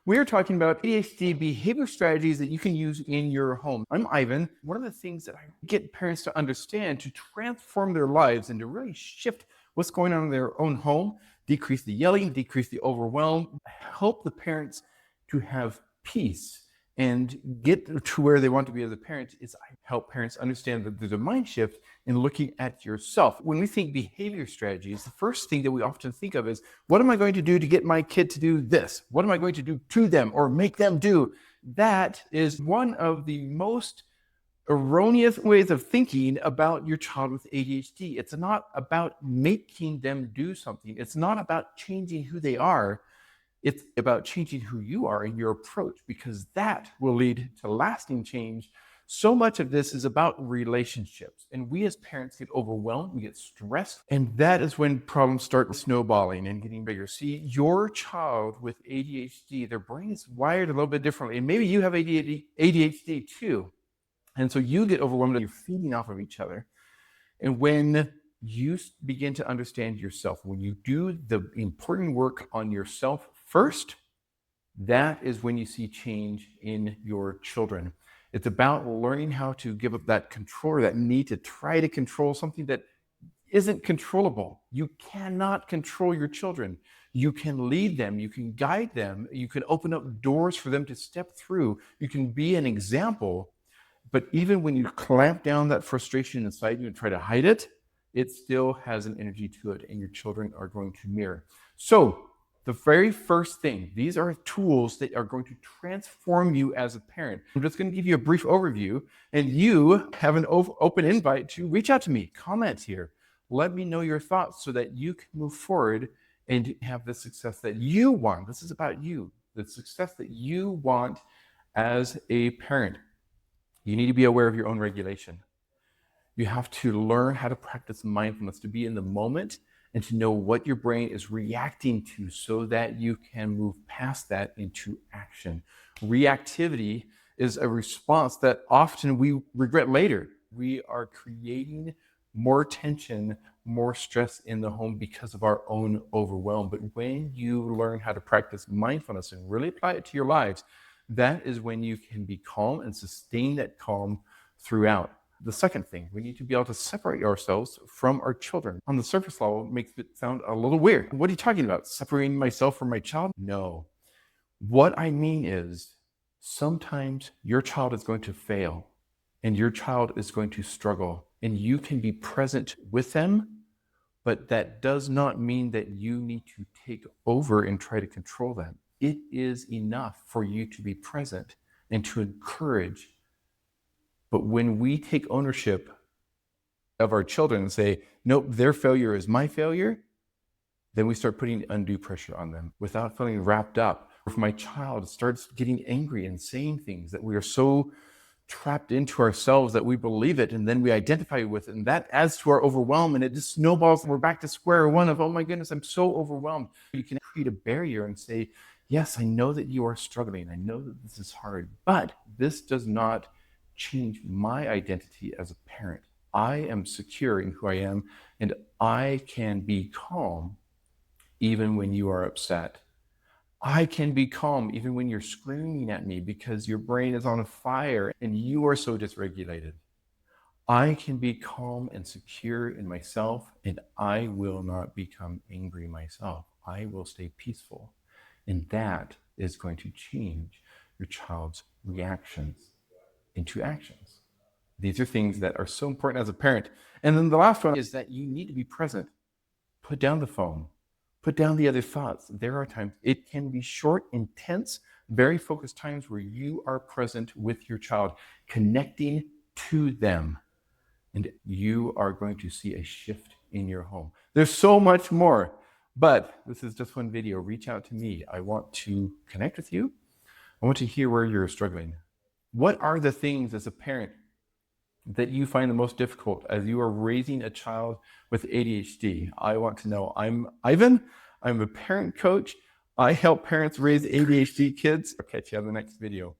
We're talking about ADHD behavior strategies that you can use in your home. I'm Ivan. One of the things that I get parents to understand to transform their lives and to really shift what's going on in their own home, decrease the yelling, decrease the overwhelm, help the parents to have peace and get to where they want to be as a parent is I help parents understand that there's a mind shift in looking at yourself. When we think behavior strategies, the first thing that we often think of is, what am I going to do to get my kid to do this? What am I going to do to them or make them do? That is one of the most erroneous ways of thinking about your child with ADHD. It's not about making them do something. It's not about changing who they are. It's about changing who you are in your approach, because that will lead to lasting change. So much of this is about relationships. And we as parents get overwhelmed, we get stressed, and that is when problems start snowballing and getting bigger. See, your child with ADHD, their brain is wired a little bit differently. And maybe you have ADHD too. And so you get overwhelmed and you're feeding off of each other. And when you begin to understand yourself, when you do the important work on yourself first, that is when you see change in your children. It's about learning how to give up that control, or that need to try to control something that isn't controllable. You cannot control your children. You can lead them, you can guide them, you can open up doors for them to step through, you can be an example. But even when you clamp down that frustration inside you and try to hide it, it still has an energy to it, and your children are going to mirror. So the very first thing, these are tools that are going to transform you as a parent. I'm just going to give you a brief overview, and you have an open invite to reach out to me, comment here. Let me know your thoughts so that you can move forward and have the success that you want. This is about you, the success that you want as a parent. You need to be aware of your own regulation. You have to learn how to practice mindfulness, to be in the moment and to know what your brain is reacting to so that you can move past that into action. Reactivity is a response that often we regret later. We are creating more tension, more stress in the home because of our own overwhelm. But when you learn how to practice mindfulness and really apply it to your lives, that is when you can be calm and sustain that calm throughout. The second thing, we need to be able to separate ourselves from our children. On the surface level, it makes it sound a little weird. What are you talking about? Separating myself from my child? No. What I mean is, sometimes your child is going to fail and your child is going to struggle, and you can be present with them, but that does not mean that you need to take over and try to control them. It is enough for you to be present and to encourage. But when we take ownership of our children and say, nope, their failure is my failure, then we start putting undue pressure on them without feeling wrapped up. If my child starts getting angry and saying things that we are so trapped into ourselves that we believe it and then we identify with it, and that adds to our overwhelm, and it just snowballs and we're back to square one of, oh my goodness, I'm so overwhelmed. You can create a barrier and say, yes, I know that you are struggling. I know that this is hard, but this does not change my identity as a parent. I am secure in who I am, and I can be calm even when you are upset. I can be calm even when you're screaming at me because your brain is on fire and you are so dysregulated. I can be calm and secure in myself, and I will not become angry myself. I will stay peaceful. And that is going to change your child's reactions into actions. These are things that are so important as a parent. And then the last one is that you need to be present. Put down the phone. Put down the other thoughts. There are times, it can be short, intense, very focused times where you are present with your child, connecting to them. And you are going to see a shift in your home. There's so much more, but this is just one video. Reach out to me. I want to connect with you. I want to hear where you're struggling. What are the things as a parent that you find the most difficult as you are raising a child with ADHD? I want to know. I'm Ivan. I'm a parent coach. I help parents raise ADHD kids. I'll catch you on the next video.